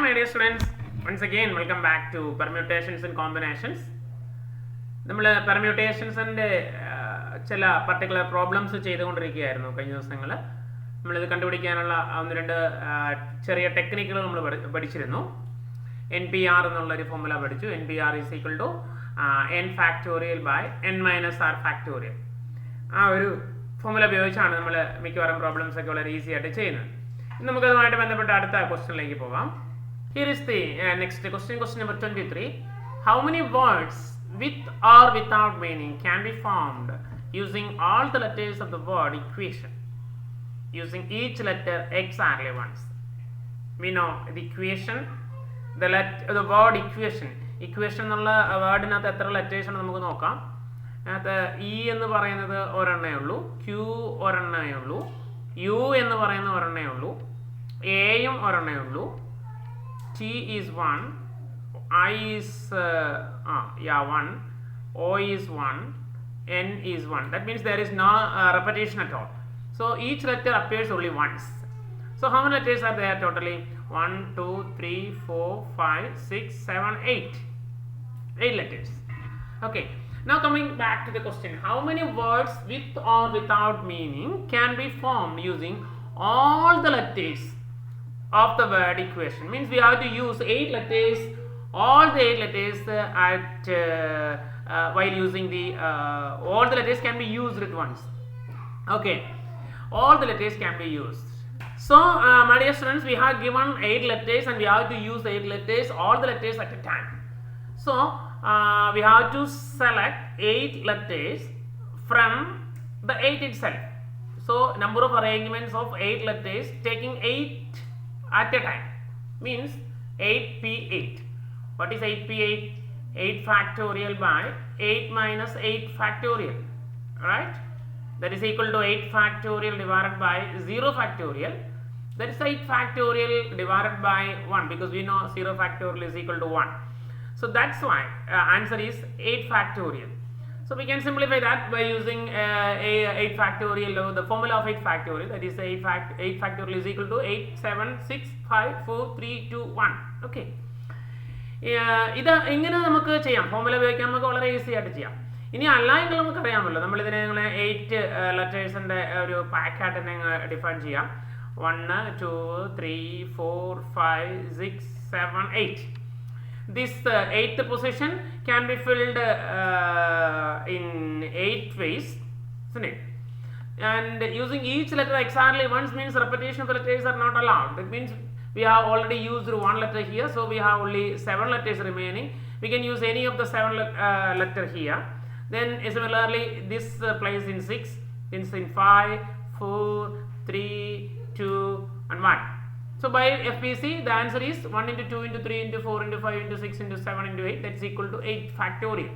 my dear students, once again welcome back to permutations and combinations. നമ്മൾ പെർമ്യൂട്ടേഷൻസിൻ്റെ ചില particular problems ചെയ്തുകൊണ്ടിരിക്കുകയായിരുന്നു കഴിഞ്ഞ ദിവസങ്ങൾ. നമ്മളിത് കണ്ടുപിടിക്കാനുള്ള ഒന്ന് രണ്ട് ചെറിയ ടെക്നിക്കുകൾ നമ്മൾ പഠിച്ചിരുന്നു. NPR എന്നുള്ളൊരു ഫോർമുല പഠിച്ചു. NPR is equal to n factorial by n minus R factorial. ആ ഒരു ഫോർമുല ഉപയോഗിച്ചാണ് നമ്മൾ മിക്കവാറും പ്രോബ്ലംസ് ഒക്കെ വളരെ ഈസി ആയിട്ട് ചെയ്യുന്നത്. നമുക്കതുമായിട്ട് ബന്ധപ്പെട്ട അടുത്ത ക്വസ്റ്റ്യനിലേക്ക് പോകാം. Here is the next question, question number 23. How many words with or without meaning can be formed using all the letters of the word equation, using each letter exactly once? We know the equation, the word equation. Equation എന്നുള്ള വേർഡിനകത്ത് എത്ര letters ആണ് നമുക്ക് നോക്കാം. അതിനകത്ത് E എന്ന് പറയുന്നത് ഒരെണ്ണേ ഉള്ളൂ, Q ഒരെണ്ണേ ഉള്ളൂ, U എന്ന് പറയുന്നത് ഒരെണ്ണേ ഉള്ളൂ, Aയും ഒരെണ്ണേ ഉള്ളൂ, T is 1, I is 1, O is 1, N is 1. That means there is no repetition at all. So each letter appears only once. So how many letters are there totally? 1, 2, 3, 4, 5, 6, 7, 8. 8 letters. Okay. Now coming back to the question, how many words with or without meaning can be formed using all the letters of the word equation? Means we have to use 8 letters, all the 8 letters while using the all the letters can be used at once. Okay, all the letters can be used. So my dear students, we have given 8 letters and we have to use 8 letters, all the letters at a time. So we have to select 8 letters from the 8 itself. So number of arrangements of 8 letters taking 8 at a time means 8p8. What is 8p8? 8 factorial by 8 minus 8 factorial, right? That is equal to 8 factorial divided by 0 factorial. That is 8 factorial divided by 1, because we know 0 factorial is equal to 1. So that's why answer is 8 factorial. So we can simplify that by using 8 factorial, the formula of 8 factorial, that is 8 factorial is equal to 8, 7, 6, 5, 4, 3, 2, 1. Okay. ഇത് ഇങ്ങനെ നമുക്ക് ചെയ്യാം, formula ഉപയോഗിക്കാൻ നമുക്ക് വളരെ easy ആയിട്ട് ചെയ്യാം. ഇനി അല്ല എങ്കിൽ നമുക്കറിയാമല്ലോ, നമ്മളിതിനെ 8 ലെറ്റേഴ്സിൻ്റെ ഒരു പാക്കായിട്ട് തന്നെ ഡിഫൈൻ ചെയ്യാം. 1, 2, 3, 4, 5, 6, 7, 8. This 8th position can be filled in 8 ways, isn't it? And using each letter exactly once means repetition of the letters are not allowed. That means we have already used 1 letter here, so we have only 7 letters remaining. We can use any of the 7 letter here. Then similarly this plays in 6, this in 5, 4, 3, 2 and 1. So by FPC the answer is 1 into 2 into 3 into 4 into 5 into 6 into 7 into 8, that's equal to 8 factorial.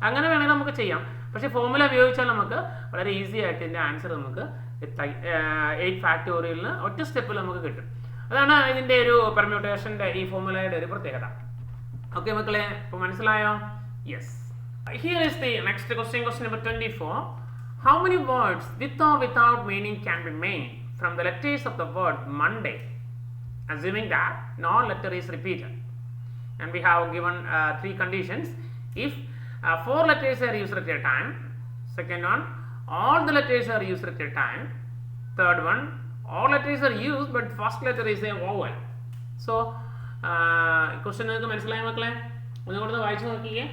അങ്ങനെ വേണമെങ്കിൽ നമുക്ക് ചെയ്യാം. പക്ഷേ formula ഉപയോഗിച്ചാൽ നമുക്ക് വളരെ easy ആയിട്ട് ഇതിൻ്റെ ആൻസർ നമുക്ക് 8 ഫാക്ടോറിയലിന് ഒറ്റ സ്റ്റെപ്പിൽ നമുക്ക് കിട്ടും. അതാണ് ഇതിൻ്റെ ഒരു പെർമ്യൂട്ടേഷൻ്റെ ഈ ഫോർമുലയുടെ ഒരു പ്രത്യേകത. ഓക്കെ മക്കളെ, ഇപ്പോൾ മനസ്സിലായോ? Yes. Here is the next question, question number 24. How many words with or without meaning can be made from the letters of the word Monday, assuming that no letter is repeated? And we have given 3 conditions. If 4 letters are used at a time, second one, all the letters are used at a time, third one, all letters are used but first letter is a vowel. So question നിങ്ങൾക്ക് മനസ്സിലായ മക്കളെ? ഒന്നുകൂടെ വായിച്ചു നോക്കിയേ.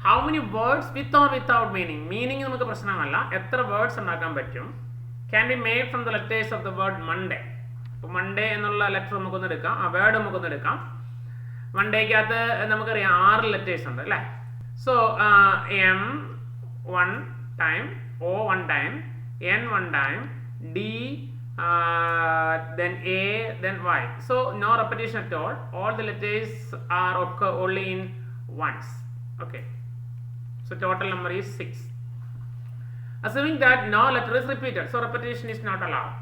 How many words with or without meaning, meaning നമുക്ക് പ്രശ്നമല്ല, എത്ര words ഉണ്ടാക്കാൻ പറ്റും, can be made from the letters of the word Monday. ഇപ്പോൾ മൺഡേ എന്നുള്ള ലെറ്റർ നമുക്കൊന്ന് എടുക്കാം, ആ വേർഡ് നമുക്കൊന്ന് എടുക്കാം. മൺഡേക്കകത്ത് നമുക്കറിയാം 6 ലെറ്റേഴ്സ് ഉണ്ട് അല്ലേ? So M 1 time, O 1 time, N 1 time, D then A then Y. So no repetition at all the letters are occur only in once. Okay, so total number is 6. Assuming that no letter is repeated, so repetition is not allowed.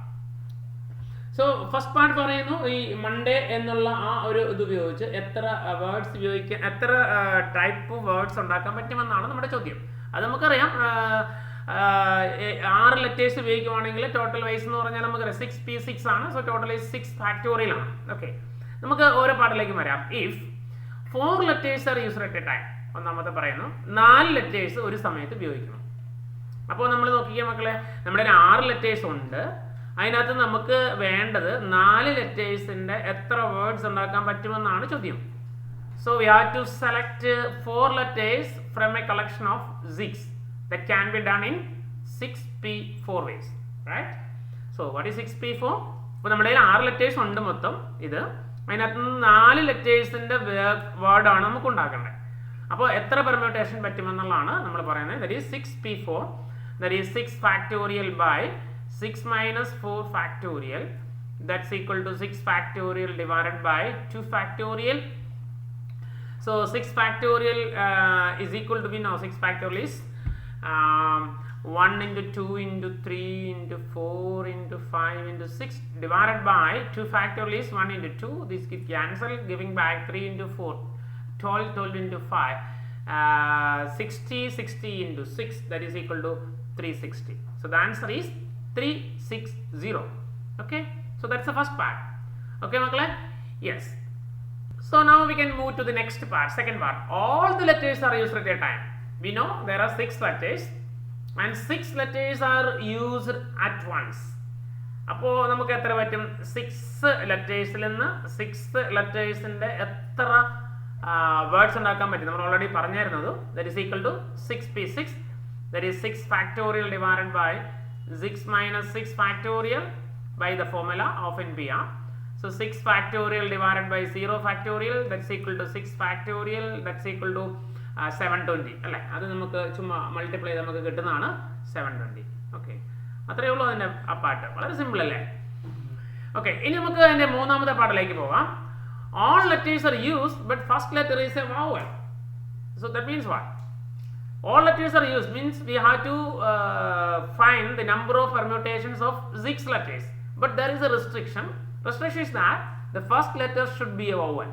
So first part പറയുന്നു, ഈ Monday എന്നുള്ള ആ ഒരു ഇത് ഉപയോഗിച്ച് എത്ര words ഉപയോഗിക്കാൻ, എത്ര ടൈപ്പ് വേർഡ്സ് ഉണ്ടാക്കാൻ പറ്റുമെന്നാണ് നമ്മുടെ ചോദ്യം. അത് നമുക്കറിയാം, 6 ലെറ്റേഴ്സ് ഉപയോഗിക്കുവാണെങ്കിൽ ടോട്ടൽ വൈസ് എന്ന് പറഞ്ഞാൽ നമുക്കറിയാം 6p6 ആണ്. സോ ടോട്ടൽ 6 ഫാക്ടോറിയൽ ആണ്. ഓക്കെ, നമുക്ക് ഓരോ പാർട്ടിലേക്ക് വരാം. If 4 letters are used at a time, ഒന്നാമത്തെ പറയുന്നു 4 letters ഒരു സമയത്ത് ഉപയോഗിക്കണം. അപ്പോൾ നമ്മൾ നോക്കിക്കുക മക്കളെ, നമ്മുടെ 6 letters ഉണ്ട്. അതിനകത്ത് നമുക്ക് വേണ്ടത് 4 ലെറ്റേഴ്സിന്റെ എത്ര വേർഡ്സ് ഉണ്ടാക്കാൻ പറ്റുമെന്നാണ് ചോദ്യം. So we have to select 4 letters from a collection of 6 that can be done in 6p4 ways, right? So what is 6p4? അപ്പോൾ നമ്മുടെ 6 letters ഉണ്ട് മൊത്തം. ഇത് അതിനകത്ത് 4 ലെറ്റേഴ്സിന്റെ വേർഡ് ആണ് നമുക്ക് ഉണ്ടാക്കേണ്ടത്. അപ്പോൾ എത്ര പെർമ്യൂട്ടേഷൻ പറ്റുമെന്നുള്ളതാണ് നമ്മൾ പറയുന്നത്. that is 6p4, that is 6 factorial by 6 minus 4 factorial, that's equal to 6 factorial divided by 2 factorial. So 6 factorial is equal to, we know 6 factorial is 1 into 2 into 3 into 4 into 5 into 6 divided by 2 factorial is 1 into 2. This gets cancelled, giving back 3 into 4, 12 into 5, 60 into 6, that is equal to 360. So the answer is 360. Okay, so that's the first part. Okay makale, yes. So now we can move to the next part, second part. All the letters are used at a time. We know there are 6 letters and 6 letters are used at once. അപ്പോൾ നമുക്ക് എത്ര പറ്റും? 6 ലെറ്റേഴ്സിൽ നിന്ന് 6 ലെറ്റേഴ്സിന്റെ എത്ര words ഉണ്ടാക്കാൻ പറ്റും? നമ്മൾ already പറഞ്ഞിരുന്നത്. that is equal to 6p6, that is 6 factorial divided by 6 minus 6 factorial by the formula of NPR. So 6 factorial divided by 0 factorial, that's equal to 6 factorial, that's equal to 720 അല്ലേ? അത് നമുക്ക് ചുമ്മാ multiply ചെയ്ത് നമുക്ക് കിട്ടുന്നതാണ് 720. Okay, അത്രയേ ഉള്ളൂ അതിൻ്റെ ആ പാട്ട്. വളരെ സിമ്പിൾ അല്ലേ? ഓക്കെ, ഇനി നമുക്ക് അതിൻ്റെ മൂന്നാമത്തെ പാട്ടിലേക്ക് പോവാം. All letters are used, but first letter is a vowel. So that means what? All letters are used means we have to find the number of permutations of 6 letters. But there is a restriction. Restriction is that the first letter should be a vowel.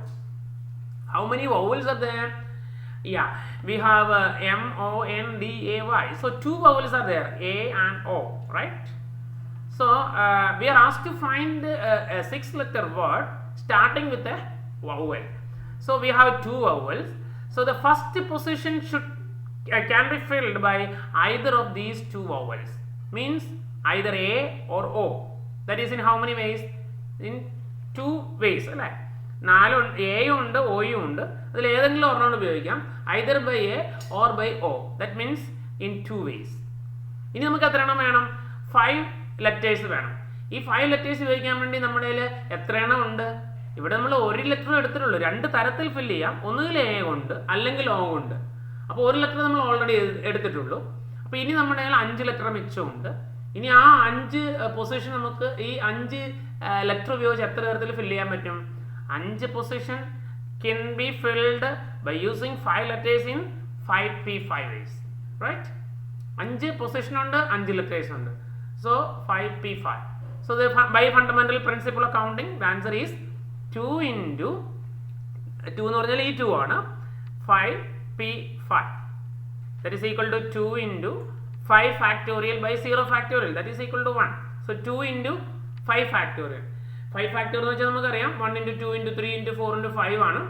How many vowels are there? Yeah, we have M, O, N, D, A, Y. So 2 vowels are there, A and O, right? So we are asked to find a 6-letter word starting with a vowel. So we have 2 vowels. So the first position can be filled by either of these 2 vowels. Means either A or O. That is in how many ways? In 2 ways അല്ലേ? 4 എയും ഉണ്ട് ഒയും ഉണ്ട്. അതിൽ ഏതെങ്കിലും ഒരെണ്ണം ഉപയോഗിക്കാം. either by A or by O. That means in 2 ways. ഇനി നമുക്ക് എത്ര എണ്ണം വേണം? 5 letters വേണം. ഈ 5 letters ഉപയോഗിക്കാൻ വേണ്ടി നമ്മുടെ കയ്യിൽ എത്ര എണ്ണം ഉണ്ട്? ഇവിടെ നമ്മൾ ഒരു ലെറ്റർ എടുത്തിട്ടുള്ളൂ. 2 തരത്തിൽ ഫില്ല് ചെയ്യാം. ഒന്നുകിൽ എ കൊണ്ട് അല്ലെങ്കിൽ ഒ കൊണ്ട്. അപ്പോൾ ഒരു ലെറ്റർ നമ്മൾ ഓൾറെഡി എടുത്തിട്ടുള്ളൂ. അപ്പോൾ ഇനി നമ്മുടെ കയ്യിൽ 5 ലെറ്റർ മിച്ചമുണ്ട്. ഇനി ആ 5 പൊസിഷൻ നമുക്ക് ഈ 5 ലെറ്റർ ഉപയോഗിച്ച് എത്ര തരത്തിൽ ഫില്ല് ചെയ്യാൻ പറ്റും? 5 position can be filled by using 5 letters in 5p5 ways, right? 5 position ഉണ്ട്, 5 ലെറ്റേഴ്സ് ഉണ്ട്. So 5p5. So the by fundamental principle of counting, the answer is 2 into 2 എന്ന് പറഞ്ഞാൽ ഈ 2 ആണ്, 5p5. That is equal to 2 into 5 factorial by 0 factorial, that is equal to 1. So 2 into 5 factorial. 5 factorial എന്ന് വെച്ചാൽ നമുക്കറിയാം 1 into 2 into 3 into 4 into 5 ആണ്.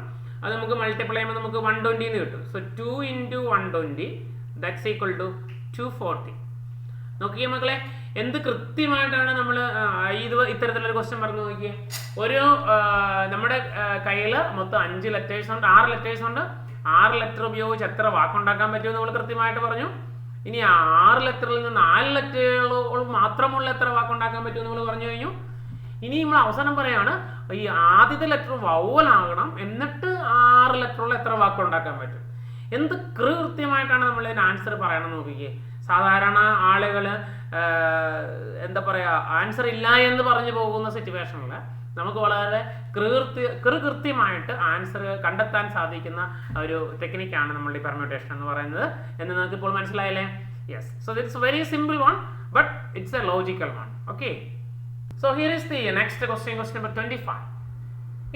അത് നമുക്ക് മൾട്ടിപ്ലൈ ചെയ്യുമ്പോൾ നമുക്ക് 120 എന്ന് കിട്ടും. So 2 into 120, that's equal to 240. നോക്കിയേ മക്കളെ, എന്ത് കൃത്യമായിട്ടാണ് നമ്മൾ ഇത്തരത്തിലൊരു ക്വസ്റ്റ്യൻ പറഞ്ഞു നോക്കിയേ. ഒരു നമ്മുടെ കയ്യിൽ മൊത്തം 5 ലെറ്റേഴ്സ് ഉണ്ട്, 6 ലെറ്റേഴ്സ് ഉണ്ട്. 6 ലെറ്റർ ഉപയോഗിച്ച് എത്ര വാക്കുണ്ടാക്കാൻ പറ്റുമെന്ന് നമ്മൾ കൃത്യമായിട്ട് പറഞ്ഞു. ഇനി 6 ലെറ്ററിൽ നിന്ന് 4 ലെറ്ററുകൾ മാത്രമുള്ള എത്ര വാക്കുണ്ടാക്കാൻ പറ്റുമെന്ന് നമ്മൾ പറഞ്ഞു കഴിഞ്ഞു. ഇനി നമ്മൾ അവസാനം പറയാണ് ഈ ആദ്യത്തെ ലെറ്റർ വൗവൽ ആകണം, എന്നിട്ട് 6 ലെറ്ററുള്ള എത്ര വാക്കുണ്ടാക്കാൻ പറ്റും. എന്ത് കൃത്യമായിട്ടാണ് നമ്മൾ ഇതിന് ആൻസർ പറയണം നോക്കിക്കേ. സാധാരണ ആളുകൾ എന്താ പറയുക, ആൻസർ ഇല്ല എന്ന് പറഞ്ഞു പോകുന്ന സിറ്റുവേഷനിൽ നമുക്ക് വളരെ കൃത്യമായിട്ട് ആൻസർ കണ്ടെത്താൻ സാധിക്കുന്ന ഒരു ടെക്നിക്കാണ് നമ്മൾ ഈ പെർമ്യൂട്ടേഷൻ എന്ന് പറയുന്നത് എന്ന് നിങ്ങൾക്ക് ഇപ്പോൾ മനസ്സിലായില്ലേ? Yes. So it's very simple one, but it's A logical one. Okay, so here is the next question, question number 25.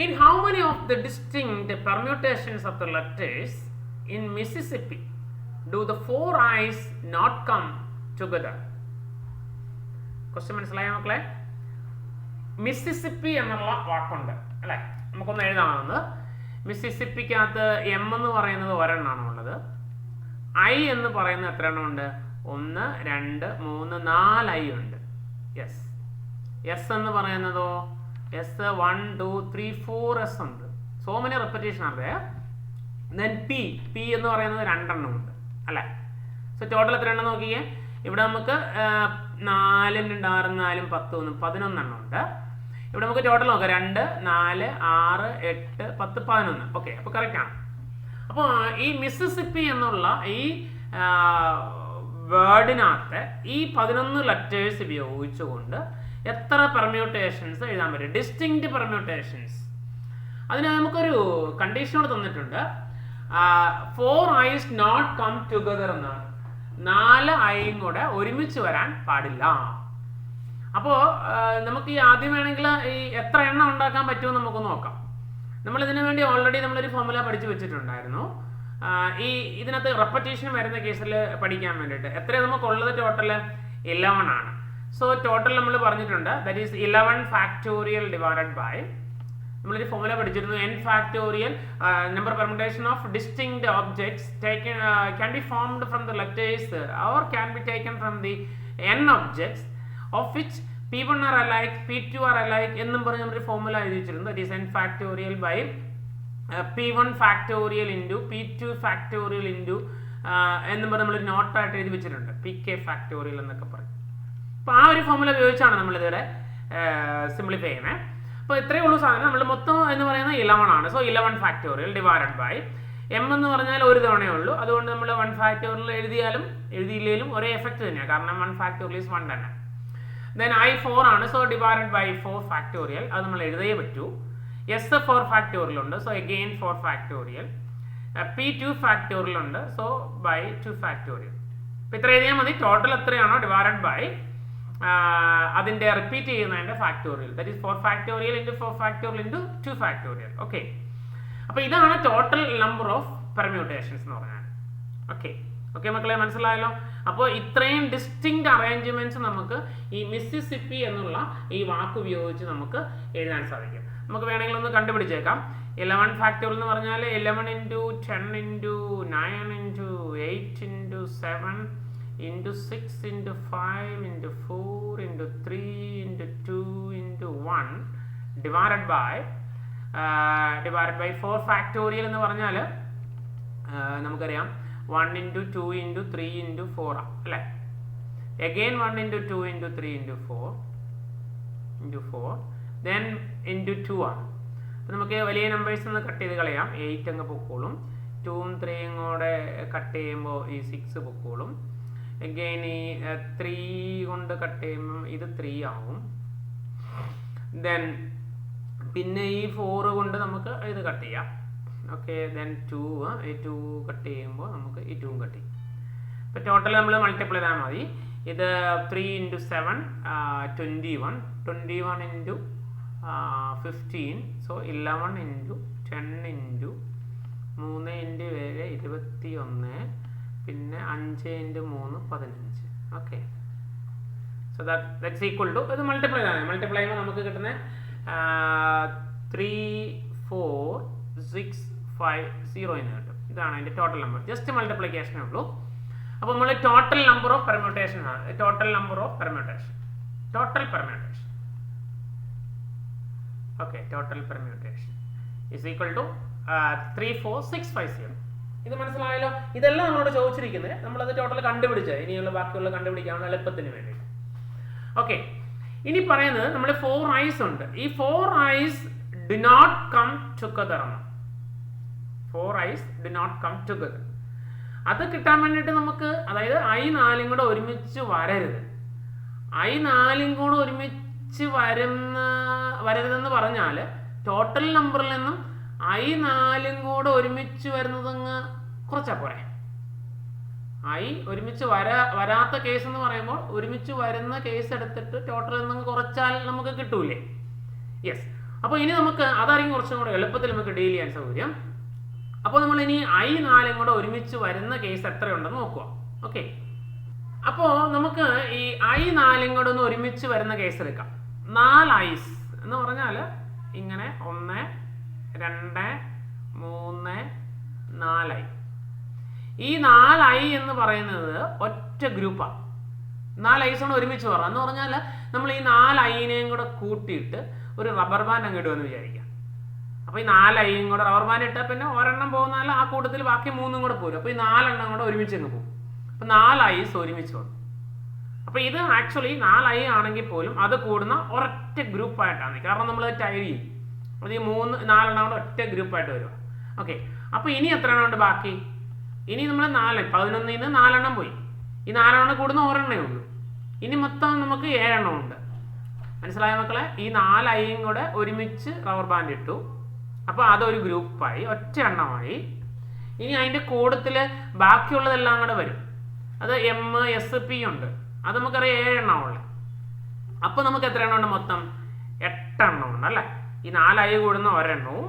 In how many of the distinct permutations of the letters in Mississippi do the 4 I's not come together? Question മനസ്സിലായോ മക്കളെ? Mississippi എന്നുള്ള വാക്കുണ്ട് അല്ലെ? നമുക്കൊന്ന് എഴുതാവുന്നത്. മിസിസിപ്പിക്കകത്ത് M എന്ന് പറയുന്നത് ഒരെണ്ണമാണ് ഉള്ളത്. I എന്ന് പറയുന്നത് എത്ര എണ്ണം ഉണ്ട്? 1 2 3 4 ഐ ഉണ്ട്. യെസ്. എസ് എന്ന് പറയുന്നതോ എസ് 1 2 3 4 എസ് ഉണ്ട്. സോ മെനി റിപ്പറ്റീഷൻ ആണ്. ദെൻ പി എന്ന് പറയുന്നത് 2 എണ്ണം ഉണ്ട് അല്ലേ? സോ ടോട്ടൽ എത്ര എണ്ണം നോക്കിയേ. ഇവിടെ നമുക്ക് 4 6 4 10 11 എണ്ണം ഉണ്ട്. ഇവിടെ നമുക്ക് ടോട്ടൽ നോക്കാം. 2 4 6 8 10 11. ഓക്കെ, അപ്പോൾ കറക്റ്റ് ആണ്. അപ്പോൾ ഈ മിസിസിപ്പി എന്നുള്ള ഈ വേർഡിനകത്ത് ഈ 11 ലെറ്റേഴ്സ് ഉപയോഗിച്ചുകൊണ്ട് എത്ര പെർമ്യൂട്ടേഷൻസ് എഴുതാൻ പറ്റും? Distinct permutations. അതിന് നമുക്കൊരു കണ്ടീഷനോട് തന്നിട്ടുണ്ട്. 4 ഐസ് നോട്ട് കം ടുഗദർ എന്നാണ്. 4 ഐയും കൂടെ ഒരുമിച്ച് വരാൻ പാടില്ല. അപ്പോൾ നമുക്ക് ഈ ആദ്യം വേണമെങ്കിൽ ഈ എത്ര എണ്ണം ഉണ്ടാക്കാൻ പറ്റുമെന്ന് നമുക്ക് നോക്കാം. നമ്മൾ ഇതിനു വേണ്ടി ഓൾറെഡി നമ്മളൊരു ഫോർമുല പഠിച്ചു വെച്ചിട്ടുണ്ടായിരുന്നു. ഇതിനകത്ത് റെപ്പറ്റീഷൻ വരുന്ന കേസിൽ പഠിക്കാൻ വേണ്ടിയിട്ട് എത്രയാണ് നമുക്കുള്ളത്? ടോട്ടൽ 11 ആണ്. സോ ടോട്ടൽ നമ്മൾ പറഞ്ഞിട്ടുണ്ട്, that is 11 factorial divided by, നമ്മളൊരു ഫോർമുല പഠിച്ചിരുന്നു, n factorial number permutation of distinct objects taken can be formed from the letters or can be taken from the n objects of which p1 are alike, p2 are alike എന്നും പറഞ്ഞ് നമ്മളൊരു formula എഴുതി വെച്ചിരുന്നു. That is n factorial by p1 factorial into p2 factorial into എന്നും പറഞ്ഞ് നമ്മളൊരു നോട്ടായിട്ട് എഴുതി വെച്ചിട്ടുണ്ട്, pk ഫാക്ടോറിയൽ എന്നൊക്കെ പറയും. അപ്പോൾ ആ ഒരു ഫോർമുല ഉപയോഗിച്ചാണ് നമ്മളിതുവരെ സിംപ്ലിഫൈ ചെയ്യുന്നത്. അപ്പോൾ ഇത്രയേ ഉള്ളൂ സാധനം. നമ്മൾ മൊത്തം എന്ന് പറയുന്നത് 11 ആണ്. So 11 factorial divided by M എന്ന് പറഞ്ഞാൽ ഒരു തവണയേ ഉള്ളൂ. അതുകൊണ്ട് നമ്മൾ 1 ഫാക്ടോറിയൽ എഴുതിയാലും എഴുതിയില്ലെങ്കിലും ഒരേ എഫക്റ്റ് തന്നെയാണ്, കാരണം 1 ഫാക്ടോറിയൽ ഈസ് 1 തന്നെ. ദെൻ ഐ 4 ആണ്. സോ ഡിവൈഡഡ് ബൈ 4 ഫാക്ടോറിയൽ, അത് നമ്മൾ എഴുതിയേ പറ്റൂ. എസ് 4 ഫാക്ടോറിയൽ ഉണ്ട്. So again 4 factorial. p2 factorial ഉണ്ട്. So by 2 factorial. അപ്പോൾ ഇത്ര എഴുതിയാൽ മതി. ടോട്ടൽ എത്രയാണോ ഡിവൈഡഡ് ബൈ അതിൻ്റെ റിപ്പീറ്റ് ചെയ്യുന്നതിൻ്റെ factorial, that is 4 factorial into 4 factorial into 2 factorial. Okay, അപ്പോൾ ഇതാണ് ടോട്ടൽ നമ്പർ ഓഫ് പെർമ്യൂട്ടേഷൻസ് എന്ന് പറഞ്ഞാൽ. ഓക്കെ മക്കളെ, മനസ്സിലായല്ലോ? അപ്പോൾ ഇത്രയും ഡിസ്റ്റിങ്ക്റ്റ് അറേഞ്ച്മെന്റ്സ് നമുക്ക് ഈ മിസിസിപ്പി എന്നുള്ള ഈ വാക്ക് ഉപയോഗിച്ച് നമുക്ക് എഴുതാൻ സാധിക്കും. നമുക്ക് വേണമെങ്കിൽ ഒന്ന് കണ്ടുപിടിച്ചേക്കാം. 11 ഫാക്ടോറിയൽ എന്ന് പറഞ്ഞാൽ 11 into 10 into 9 into 8 into 7 into 6 into 5 into 4 into 3 into 2 into 1 divided by 4 factorial എന്ന് പറഞ്ഞാൽ നമുക്കറിയാം 1 ഇൻറ്റു 2 ഇൻറ്റു 3 ഇൻറ്റു 4 അല്ലേ? Again 1 into 2 into 3 into 4 then into 2 ആണ്. അപ്പോൾ നമുക്ക് വലിയ നമ്പേഴ്സ് ഒന്ന് കട്ട് ചെയ്ത് കളയാം. 8 അങ്ങ് പൊക്കോളും. 2ഉം 3ഉം കൂടെ കട്ട് ചെയ്യുമ്പോൾ ഈ 6 പൊക്കോളും. അഗെയിൻ ഈ 3 കൊണ്ട് കട്ട് ചെയ്യുമ്പം ഇത് 3 ആവും. ദെൻ പിന്നെ ഈ 4 കൊണ്ട് നമുക്ക് ഇത് കട്ട് ചെയ്യാം. ഓക്കെ, ദെൻ 2 ഈ 2 കട്ട് ചെയ്യുമ്പോൾ നമുക്ക് ഈ 2ഉം കട്ട് ചെയ്യും. ഇപ്പോൾ ടോട്ടൽ നമ്മൾ മൾട്ടിപ്ലൈ ചെയ്താൽ മതി. ഇത് 3 into 7 21 into 15. So 11 into 10 into 3 into 7 21, പിന്നെ 5 into 3 15. Okay, so that's equal to, ഇത് മൾട്ടിപ്ലൈ ആണ്. മൾട്ടിപ്ലൈ ചെയ്യുമ്പോൾ നമുക്ക് കിട്ടുന്ന 3 4 6 5 0 എന്ന് കിട്ടും. ഇതാണ് അതിൻ്റെ ടോട്ടൽ നമ്പർ. ജസ്റ്റ് മൾട്ടിപ്ലിക്കേഷനേ ഉള്ളൂ. അപ്പോൾ നമ്മൾ ടോട്ടൽ നമ്പർ ഓഫ് പെർമ്യൂട്ടേഷൻ ആണ്. Total permutation okay, total permutation is equal to 3 4 6 5 0. ഇത് മനസ്സിലായല്ലോ? ഇതെല്ലാം നമ്മളോട് ചോദിച്ചിരിക്കുന്നത്, നമ്മളത് ടോട്ടൽ കണ്ടുപിടിച്ചത്. ഇനിയുള്ള ബാക്കിയുള്ള കണ്ടുപിടിക്കാനുള്ള എളുപ്പത്തിന് വേണ്ടി. ഓക്കെ, ഇനി പറയുന്നത് നമ്മൾ 4 ഐസ് ഉണ്ട്. ഈ 4 I's do not come together ആണ്. 4 I's do not come together. അത് കിട്ടാൻ വേണ്ടിയിട്ട് നമുക്ക്, അതായത് ഐ 4ഉം കൂടെ ഒരുമിച്ച് വരരുത്. ഐ 4ഉം കൂടെ ഒരുമിച്ച് വരരുതെന്ന് പറഞ്ഞാൽ ടോട്ടൽ നമ്പറിൽ നിന്നും ഐ 4ഉം കൂടെ ഒരുമിച്ച് വരുന്നതങ്ങ് കുറച്ചാൽ പോരെ. ഐ ഒരുമിച്ച് വരാത്ത കേസ് എന്ന് പറയുമ്പോൾ ഒരുമിച്ച് വരുന്ന കേസ് എടുത്തിട്ട് ടോട്ടൽ നിന്ന് കുറച്ചാൽ നമുക്ക് കിട്ടൂലേ? യെസ്. അപ്പോൾ ഇനി നമുക്ക് അതായിരിക്കും കുറച്ചും കൂടെ എളുപ്പത്തിൽ നമുക്ക് ഡീൽ ചെയ്യാൻ സൗകര്യം. അപ്പോൾ നമ്മൾ ഇനി ഐ 4ഉം കൂടെ ഒരുമിച്ച് വരുന്ന കേസ് എത്രയുണ്ടെന്ന് നോക്കുക. ഓക്കെ, അപ്പോൾ നമുക്ക് ഈ ഐ 4ഉം കൂടെ ഒന്ന് ഒരുമിച്ച് വരുന്ന കേസ് എടുക്കാം. 4 ഐസ് എന്ന് പറഞ്ഞാൽ ഇങ്ങനെ 1 2 3 4i. ഈ 4i എന്ന് പറയുന്നത് ഒറ്റ ഗ്രൂപ്പാണ്. 4 ഐസ് കൊണ്ട് ഒരുമിച്ച് പറയാം എന്ന് പറഞ്ഞാൽ നമ്മൾ ഈ 4iനെയും കൂടെ കൂട്ടിയിട്ട് ഒരു റബ്ബർ ബാൻഡ് അങ്ങ് ഇടുമെന്ന് വിചാരിക്കാം. അപ്പോൾ ഈ 4iയും കൂടെ റബ്ബർ ബാൻഡ് ഇട്ടാൽ പിന്നെ ഒരെണ്ണം പോകുന്നാൽ ആ കൂട്ടത്തിൽ ബാക്കി 3ഉം കൂടെ പോരും. അപ്പോൾ ഈ 4 എണ്ണം കൂടെ ഒരുമിച്ച് അങ്ങ് പോകും. അപ്പോൾ 4 ഐസ് ഒരുമിച്ച് വന്നു. അപ്പോൾ ഇത് ആക്ച്വലി 4i ആണെങ്കിൽ പോലും അത് കൂടുന്ന ഒരൊറ്റ ഗ്രൂപ്പായിട്ടാണ്. കാരണം നമ്മൾ ടൈൽ ചെയ്യും. അപ്പോൾ ഈ 4 എണ്ണം കൂടെ ഒറ്റ ഗ്രൂപ്പായിട്ട് വരിക. ഓക്കെ, അപ്പോൾ ഇനി എത്ര എണ്ണം ഉണ്ട് ബാക്കി? ഇനി നമ്മൾ 11ൽ നിന്ന് 4 എണ്ണം പോയി. ഈ 4 എണ്ണം കൂടുന്ന ഒരെണ്ണേ ഉള്ളൂ. ഇനി മൊത്തം നമുക്ക് 7 എണ്ണം ഉണ്ട്. മനസ്സിലായ മക്കളെ? ഈ 4iയും കൂടെ ഒരുമിച്ച് റബ്ബർ ബാൻഡ് ഇട്ടു. അപ്പോൾ അതൊരു ഗ്രൂപ്പായി, ഒറ്റ എണ്ണമായി. ഇനി അതിൻ്റെ കൂട്ടത്തിൽ ബാക്കിയുള്ളതെല്ലാം കൂടെ വരും. അത് M, S, P ഉണ്ട്. അത് നമുക്കറിയാം 7 എണ്ണമുള്ള. അപ്പോൾ നമുക്ക് എത്ര എണ്ണം ഉണ്ട് മൊത്തം? 8 എണ്ണം ഉണ്ട് അല്ലേ? ഈ 4i കൂടുന്ന ഒരെണ്ണവും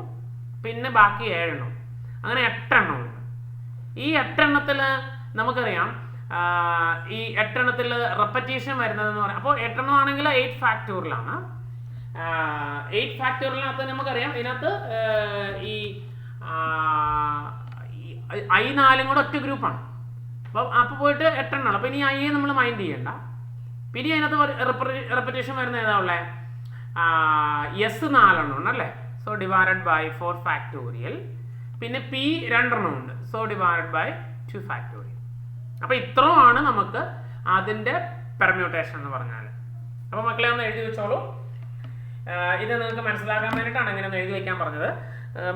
പിന്നെ ബാക്കി 7 എണ്ണവും, അങ്ങനെ 8 എണ്ണം ഉണ്ട്. ഈ 8 എണ്ണത്തിൽ നമുക്കറിയാം ഈ 8 എണ്ണത്തിൽ റെപ്പറ്റീഷൻ വരുന്നതെന്ന് പറയാം. അപ്പോൾ 8 എണ്ണം ആണെങ്കിൽ 8 ഫാക്ടോറിയലാണ്. 8 ഫാക്ടോറിയലിനകത്ത് നമുക്കറിയാം ഇതിനകത്ത് ഈ i4 കൂടെ ഒറ്റ ഗ്രൂപ്പാണ്. അപ്പോൾ പോയിട്ട് 8 എണ്ണമാണ്. അപ്പോൾ ഇനി i നമ്മൾ മൈൻഡ് ചെയ്യണ്ട. പിന്നെ അതിനകത്ത് റെപ്പറ്റീഷൻ വരുന്ന ഏതാ ഉള്ളത്? S4 എണ്ണം ഉണ്ട് അല്ലേ? So divided by 4 factorial. പിന്നെ P 2 എണ്ണം ഉണ്ട്. So divided by 2 factorial. അപ്പോൾ ഇത്രയുമാണ് നമുക്ക് അതിൻ്റെ പെർമ്യൂട്ടേഷൻ എന്ന് പറഞ്ഞാൽ. അപ്പോൾ മക്കളെ ഒന്ന് എഴുതി വെച്ചോളൂ. ഇത് നിങ്ങൾക്ക് മനസ്സിലാക്കാൻ വേണ്ടിയിട്ടാണ് ഇങ്ങനെ ഒന്ന് എഴുതി വയ്ക്കാൻ പറഞ്ഞത്.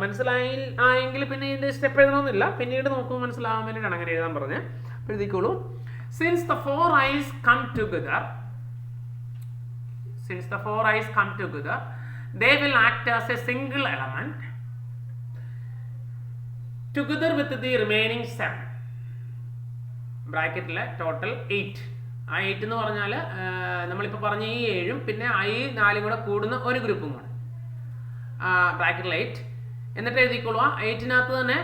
മനസ്സിലായെങ്കിൽ പിന്നെ ഇതിൻ്റെ സ്റ്റെപ്പ് എഴുതണമെന്നില്ല, പിന്നീട് നോക്കുമ്പോൾ മനസ്സിലാകാൻ വേണ്ടിയിട്ടാണ് അങ്ങനെ എഴുതാൻ പറഞ്ഞത്. എഴുതിക്കോളൂ. Since the 4 i's come together, they will act as a single element together with the remaining 7. ബ്രാക്കറ്റിലെ total 8. ആ 8 എന്ന് പറഞ്ഞാൽ നമ്മളിപ്പോൾ പറഞ്ഞ ഈ 7ഉം പിന്നെ i4 കൂടെ കൂടുന്ന ഒരു ഗ്രൂപ്പും കൂടെ. ബ്രാക്കറ്റിൽ 8 എന്നിട്ട് എഴുതിക്കൊള്ളുക. 8നകത്ത് തന്നെ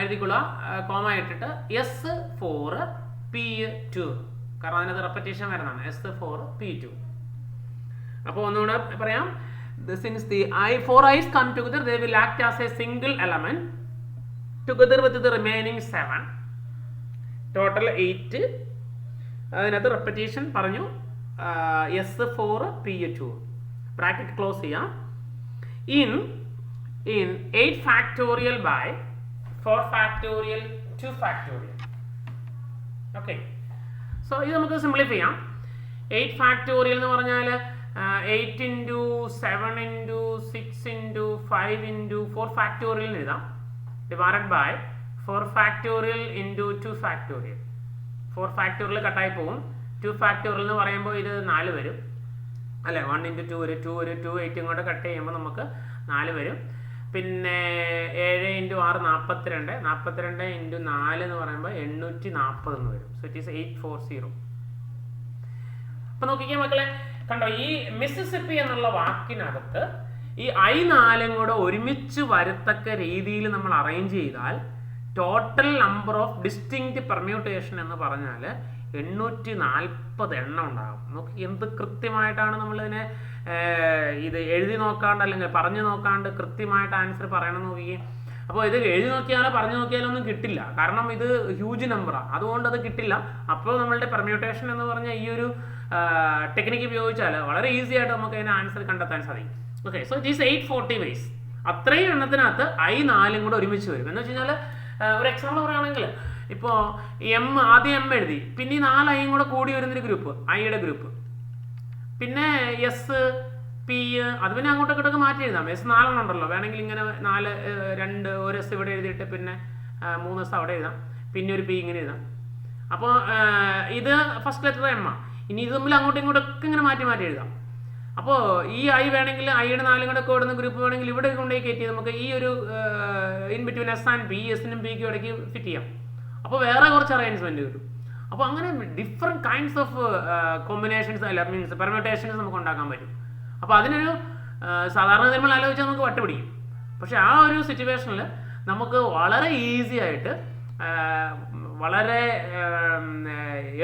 എഴുതിക്കൊള്ളുക, കോമ ഇട്ടിട്ട് S4 P2, കാരണം അതിനകത്ത് റെപ്പറ്റീഷൻ വരുന്നതാണ്. S4 P2. അപ്പോൾ ഒന്നുകൂടെ പറയാം. Since the 4 i's come together, they will act as a single element together with the remaining 7. Total 8. അതിനകത്ത് റെപ്പറ്റീഷൻ പറഞ്ഞു S4 P2. ബ്രാക്കറ്റ് ക്ലോസ് ചെയ്യാം. in 8 factorial by 4 factorial 2 factorial. Okay, so ഇത് നമുക്ക് simplify ചെയ്യാം. 8 factorial എന്ന് പറഞ്ഞാൽ 8 into 7 into 6 into 5 into 4 factorial എഴുതാം. Divided by 4 factorial into 2 factorial. 4 factorial കട്ടായി പോകും. 2 ഫാക്ടോറിയൽ എന്ന് പറയുമ്പോൾ ഇത് 4 വരും അല്ലേ? 1 into 2 ഒരു 2 ഒരു 2 8 ഇങ്ങോട്ട് കട്ട് ചെയ്യുമ്പോൾ നമുക്ക് 4 വരും. പിന്നെ 7 into 6 42. 42 into 4 എന്ന് പറയുമ്പോൾ 840 എന്ന് വരും. So it is 840. അപ്പോൾ നോക്കിക്കേ മക്കളെ, കണ്ടോ ഈ മിസിസിപ്പി എന്നുള്ള വാക്കിനകത്ത് ഈ i4 കൂടെ ഒരുമിച്ച് വരത്തക്ക രീതിയിൽ നമ്മൾ അറേഞ്ച് ചെയ്താൽ total number of distinct permutation എന്ന് പറഞ്ഞാൽ 840 എണ്ണം ഉണ്ടാകും. നോക്കി എന്ത് കൃത്യമായിട്ടാണ് നമ്മളിതിനെ ഇത് എഴുതി നോക്കാണ്ട് അല്ലെങ്കിൽ പറഞ്ഞു നോക്കാണ്ട് കൃത്യമായിട്ട് ആൻസർ പറയണം നോക്കിയേ. അപ്പോൾ ഇത് എഴുതി നോക്കിയാലോ പറഞ്ഞു നോക്കിയാലോ ഒന്നും കിട്ടില്ല, കാരണം ഇത് ഹ്യൂജ് നമ്പറാണ്, അതുകൊണ്ട് അത് കിട്ടില്ല. അപ്പോൾ നമ്മളുടെ പെർമ്യൂട്ടേഷൻ എന്ന് പറഞ്ഞാൽ ഈ ഒരു ടെക്നിക്ക് ഉപയോഗിച്ചാൽ വളരെ ഈസി ആയിട്ട് നമുക്ക് അതിന് ആൻസർ കണ്ടെത്താൻ സാധിക്കും. Okay, so it is 840 ways. അത്രയും എണ്ണത്തിനകത്ത് i4 കൂടെ ഒരുമിച്ച് വരും. എന്ന് വെച്ച് കഴിഞ്ഞാൽ ഒരു എക്സാമ്പിൾ പറയുകയാണെങ്കിൽ ഇപ്പോൾ ആദ്യം M എഴുതി, പിന്നെ ഈ 4i കൂടെ കൂടി വരുന്നൊരു ഗ്രൂപ്പ്, ഐയുടെ ഗ്രൂപ്പ്. പിന്നെ S, P, അത് പിന്നെ അങ്ങോട്ടൊക്കെ ഇട്ടൊക്കെ മാറ്റി എഴുതാം. S4 ഉണ്ടല്ലോ, വേണമെങ്കിൽ ഇങ്ങനെ 4 2 ഒരു S ഇവിടെ എഴുതിയിട്ട് പിന്നെ 3 S അവിടെ എഴുതാം, പിന്നെ ഒരു P ഇങ്ങനെ എഴുതാം. അപ്പോൾ ഇത് ഫസ്റ്റ് ലെറ്റർ M. ഇനി ഇത് തമ്മിൽ അങ്ങോട്ടും ഇങ്ങോട്ടൊക്കെ ഇങ്ങനെ മാറ്റി മാറ്റി എഴുതാം. അപ്പോൾ ഈ I വേണമെങ്കിൽ ഐയുടെ 4 കൂടെ കൂടുന്ന ഗ്രൂപ്പ് വേണമെങ്കിൽ ഇവിടെ കൊണ്ടുപോയി കയറ്റി നമുക്ക് ഈ ഒരു in between S and P, എസിനും P ക്കും ഇടയ്ക്ക് ഫിറ്റ് ചെയ്യാം. അപ്പോൾ വേറെ കുറച്ച് അറേഞ്ച്മെന്റ് കിട്ടും. അപ്പോൾ അങ്ങനെ ഡിഫറെൻറ്റ് കൈൻഡ്സ് ഓഫ് കോമ്പിനേഷൻസ് അല്ല മീൻസ് പെർമ്യൂട്ടേഷൻസ് നമുക്ക് ഉണ്ടാക്കാൻ പറ്റും. അപ്പോൾ അതിനൊരു സാധാരണ നമ്മൾ ആലോചിച്ചാൽ നമുക്ക് വട്ടുപിടിക്കും. പക്ഷെ ആ ഒരു സിറ്റുവേഷനിൽ നമുക്ക് വളരെ ഈസി ആയിട്ട് വളരെ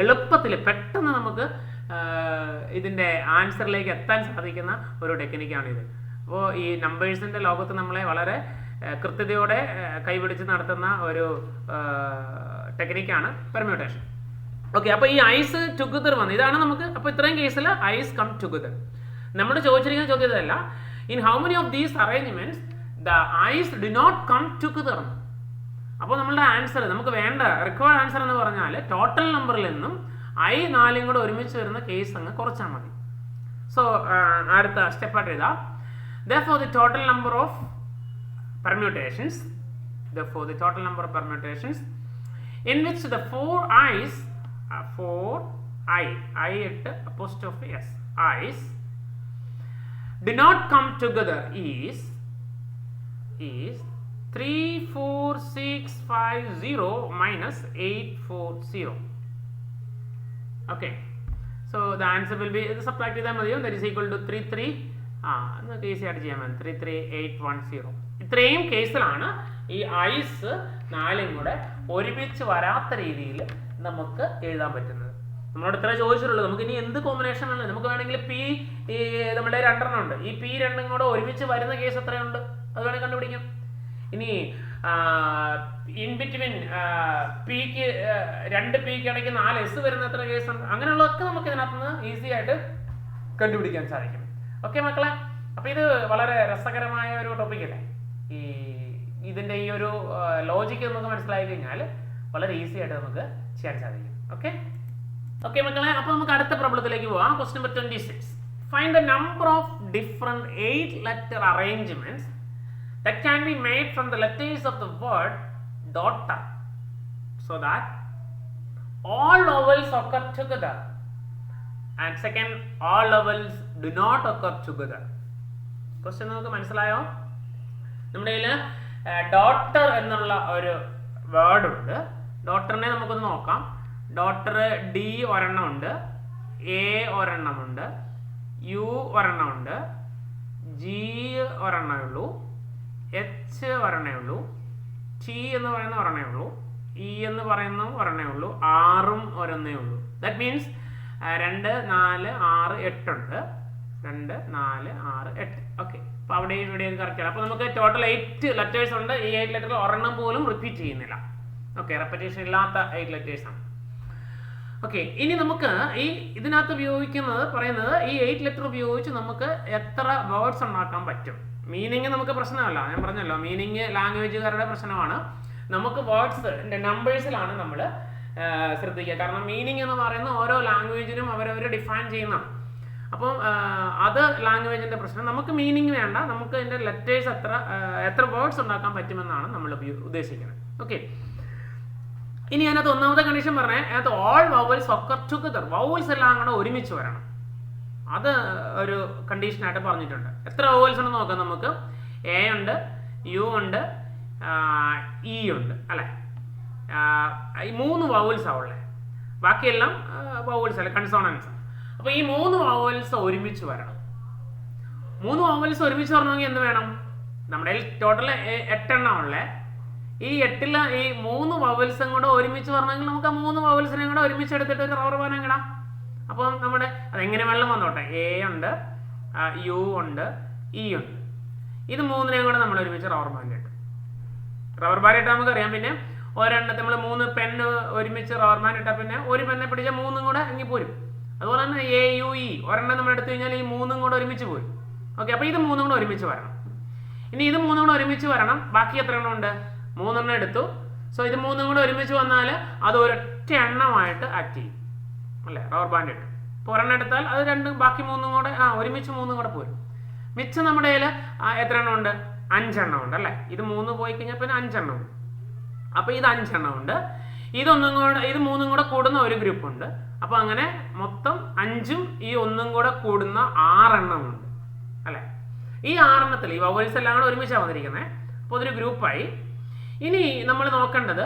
എളുപ്പത്തിൽ പെട്ടെന്ന് നമുക്ക് ഇതിൻ്റെ ആൻസറിലേക്ക് എത്താൻ സാധിക്കുന്ന ഒരു ടെക്നിക്കാണിത്. അപ്പോൾ ഈ നമ്പേഴ്സിൻ്റെ ലോകത്ത് നമ്മളെ വളരെ കൃത്യതയോടെ കൈപിടിച്ച് നടത്തുന്ന ഒരു ടെക്നിക്കാണ് പെർമ്യൂട്ടേഷൻ. ഓക്കെ, അപ്പോൾ ഈ ഐസ് ടുഗദർ വന്നു, ഇതാണ് നമുക്ക്. അപ്പോൾ ഇത്രയും കേസിൽ ഐസ് കം ടുഗദർ. നമ്മൾ ചോദിച്ചിരിക്കുന്ന ചോദ്യത്തിലല്ല, in how many of these arrangements the I's do not come together. അപ്പോൾ നമ്മളുടെ ആൻസർ, നമുക്ക് വേണ്ട റിക്വയർഡ് ആൻസർ എന്ന് പറഞ്ഞാൽ ടോട്ടൽ നമ്പറിൽ നിന്നും ഐ 4 കൂടെ ഒരുമിച്ച് വരുന്ന കേസ് അങ്ങ് കുറച്ചാൽ മതി. സോ അടുത്ത സ്റ്റെപ്പായിട്ട് എഴുതാം. Therefore the total number of permutations in which the 4 i's i's do not come together is 34650 minus 840. Okay, so the answer will be subtract ചെയ്താൽ മതിയോ, that is equal to 33 നമുക്ക് ഈസി ആയിട്ട് ചെയ്യാൻ പറ്റും 33810. ഇത്രയും കേസിലാണ് ഈ ഐസ് 4 കൂടെ ഒരുമിച്ച് വരാത്ത രീതിയിൽ നമുക്ക് എഴുതാൻ പറ്റുന്നത്. നമ്മളോട് ഇത്ര ചോദിച്ചിട്ടുള്ളൂ, നമുക്ക് ഇനി എന്ത് കോമ്പിനേഷൻ ആണ്, നമുക്ക് വേണമെങ്കിൽ പി നമ്മുടെ 2 ഉണ്ട്, ഈ പി 2 കൂടെ ഒരുമിച്ച് വരുന്ന കേസ് എത്രയുണ്ട് അത് വേണമെങ്കിൽ കണ്ടുപിടിക്കാം. ഇനി ഇൻ ബിറ്റ്വീൻ പിക്ക് 2 പിക്ക് ഇടയ്ക്ക് 4 എസ് വരുന്ന എത്ര കേസ് ഉണ്ട്, അങ്ങനെയുള്ളതൊക്കെ നമുക്ക് ഇതിനകത്ത് നിന്ന് ഈസി ആയിട്ട് കണ്ടുപിടിക്കാൻ സാധിക്കും. ഓക്കെ മക്കളെ, അപ്പോൾ ഇത് വളരെ രസകരമായ ഒരു ടോപ്പിക് അല്ലേ. ഇതിൻ്റെ ഈ ഒരു ലോജിക്ക് നമുക്ക് മനസ്സിലായി കഴിഞ്ഞാൽ വളരെ ഈസി ആയിട്ട് നമുക്ക് ചെയ്യാൻ സാധിക്കും. ഓക്കെ മക്കളെ, അപ്പോൾ നമുക്ക് അടുത്ത പ്രോബ്ലത്തിലേക്ക് പോവാം. Question number 26. Find the number of different 8 letter arrangements that can be made from the letters of the word daughter so that all vowels occur together and second all vowels do not occur together. Question നമുക്ക് മനസ്സിലായോ? നമ്മുടെ കയ്യിൽ daughter എന്നുള്ള ഒരു word ഉണ്ട്. ഡോട്ടറിനെ നമുക്കൊന്ന് നോക്കാം. ഡോട്ടർ ഡി ഒരെണ്ണമുണ്ട്, എ ഒരെണ്ണമുണ്ട്, യു ഒരെണ്ണമുണ്ട്, ജി ഒരെണ്ണമേ ഉള്ളൂ, എച്ച് ഒരെണ്ണമേ ഉള്ളൂ, ടി എന്ന് പറയുന്ന ഒരെണ്ണമേ ഉള്ളൂ, ഇ എന്ന് പറയുന്ന ഒരെണ്ണമേ ഉള്ളൂ, ആറും ഒരെണ്ണേ ഉള്ളൂ. ദാറ്റ് മീൻസ് 2 4 6 8 ഉണ്ട്. 2 4 6 8. ഓക്കെ, അപ്പോൾ അവിടെയും ഇവിടെയും കറക്റ്റാണ്. അപ്പോൾ നമുക്ക് ടോട്ടൽ 8 ലെറ്റേഴ്സ് ഉണ്ട്. ഈ 8 ലെറ്റർ ഒരെണ്ണം പോലും റിപ്പീറ്റ് ചെയ്യുന്നില്ല. ഓക്കെ, റെപ്പറ്റേഷൻ ഇല്ലാത്ത 8 ലെറ്റേഴ്സ് ആണ്. ഓക്കെ, ഇനി നമുക്ക് ഈ ഇതിനകത്ത് പറയുന്നത് ഈ 8 ലെറ്റർ ഉപയോഗിച്ച് നമുക്ക് എത്ര വേർഡ്സ് ഉണ്ടാക്കാൻ പറ്റും. മീനിങ് നമുക്ക് പ്രശ്നമല്ല, ഞാൻ പറഞ്ഞല്ലോ, മീനിങ് ലാംഗ്വേജുകാരുടെ പ്രശ്നമാണ്. നമുക്ക് വേർഡ്സ് നമ്പേഴ്സിലാണ് നമ്മൾ ശ്രദ്ധിക്കുക. കാരണം മീനിങ് എന്ന് പറയുന്ന ഓരോ ലാംഗ്വേജിനും അവരവർ ഡിഫൈൻ ചെയ്യുന്നതാണ്. അപ്പം അത് ലാംഗ്വേജിൻ്റെ പ്രശ്നം. നമുക്ക് മീനിങ് വേണ്ട, നമുക്ക് അതിൻ്റെ ലെറ്റേഴ്സ് എത്ര വേർഡ്സ് ഉണ്ടാക്കാൻ പറ്റുമെന്നാണ് നമ്മൾ ഉദ്ദേശിക്കുന്നത്. ഓക്കെ, ഇനി അതിനകത്ത് ഒന്നാമത്തെ കണ്ടീഷൻ പറഞ്ഞാൽ അതിനകത്ത് all vowels occur together, vowels എല്ലാം കൂടെ ഒരുമിച്ച് വരണം. അത് ഒരു കണ്ടീഷനായിട്ട് പറഞ്ഞിട്ടുണ്ട്. എത്ര വവൽസ് ഉണ്ടെന്ന് നോക്കാം നമുക്ക്. എ ഉണ്ട്, യു ഉണ്ട്, ഇ ഉണ്ട്, അല്ലേ? ഈ 3 വവൽസാണ് ഉള്ളത്, ബാക്കിയെല്ലാം വവൽസ് അല്ല, കൺസോണൻസ്. അപ്പോൾ ഈ 3 വവൽസ് ഒരുമിച്ച് വരണം. 3 വവൽസ് ഒരുമിച്ച് വരണമെങ്കിൽ എന്ത് വേണം? നമ്മുടെ ടോട്ടൽ 8 എണ്ണം ഉള്ളത്. ഈ 8ൽ ഈ 3 വവൽസും കൂടെ ഒരുമിച്ച് വരണമെങ്കിൽ നമുക്ക് ആ 3 വവൽസിനെയും കൂടെ ഒരുമിച്ച് എടുത്തിട്ട് ഒരു റബ്ബർ ബാൻഡ് ഇടാം. അപ്പോൾ നമ്മുടെ അതെങ്ങനെ വെള്ളം വന്നോട്ടെ. എ ഉണ്ട്, യു ഉണ്ട്, ഇ ഉണ്ട്. ഇത് 3നെയും കൂടെ നമ്മൾ ഒരുമിച്ച് റബ്ബർ ബാൻഡ് ഇട്ടു. റബ്ബർ ബാൻഡ് ഇട്ടാൽ നമുക്കറിയാം. പിന്നെ ഒരെണ്ണത്തെ നമ്മൾ 3 പെന്ന് ഒരുമിച്ച് റബ്ബർ ബാൻഡ് ഇട്ടാൽ പിന്നെ ഒരു പെന്നെ പിടിച്ചാൽ 3 കൂടെ അങ്ങി പോരും. അതുപോലെ തന്നെ എ യു ഇ ഒരെണ്ണം നമ്മൾ എടുത്തു കഴിഞ്ഞാൽ ഈ 3 കൂടെ ഒരുമിച്ച് പോരും. ഓക്കെ, അപ്പോൾ ഇത് 3 കൂടെ ഒരുമിച്ച് വരണം. ഇനി ഇത് 3 കൂടെ ഒരുമിച്ച് വരണം. ബാക്കി എത്ര എണ്ണം ഉണ്ട്? 3 എണ്ണം എടുത്തു. സോ ഇത് 3 കൂടെ ഒരുമിച്ച് വന്നാൽ അത് ഒരൊറ്റ എണ്ണമായിട്ട് ആക്ട് ചെയ്യും, അല്ലേ? റബ്ബർ ബാൻഡ് ഇട്ട് ഇപ്പോൾ ഒരെണ്ണം എടുത്താൽ അത് ബാക്കി 3 കൂടെ ഒരുമിച്ച് 3 കൂടെ പോരും. മിച്ചം നമ്മുടെ കയ്യിൽ എത്ര എണ്ണം ഉണ്ട്? 5 എണ്ണം ഉണ്ട്, അല്ലേ? ഇത് 3 പോയി കഴിഞ്ഞാൽ പിന്നെ 5 എണ്ണം ഉണ്ട്. അപ്പോൾ ഇത് 5 എണ്ണം ഉണ്ട്. ഇത് 3 കൂടെ കൂടുന്ന ഒരു ഗ്രൂപ്പ് ഉണ്ട്. അപ്പോൾ അങ്ങനെ മൊത്തം 5ഉം ഈ 1 കൂടെ കൂടുന്ന 6 എണ്ണം ഉണ്ട്, അല്ലേ? ഈ 6 എണ്ണത്തിൽ ഈ വവൽസ് എല്ലാം കൂടെ ഒരുമിച്ചാണ് വന്നിരിക്കുന്നത്. അപ്പോൾ അതൊരു ഗ്രൂപ്പായി. ഇനി നമ്മൾ നോക്കേണ്ടത്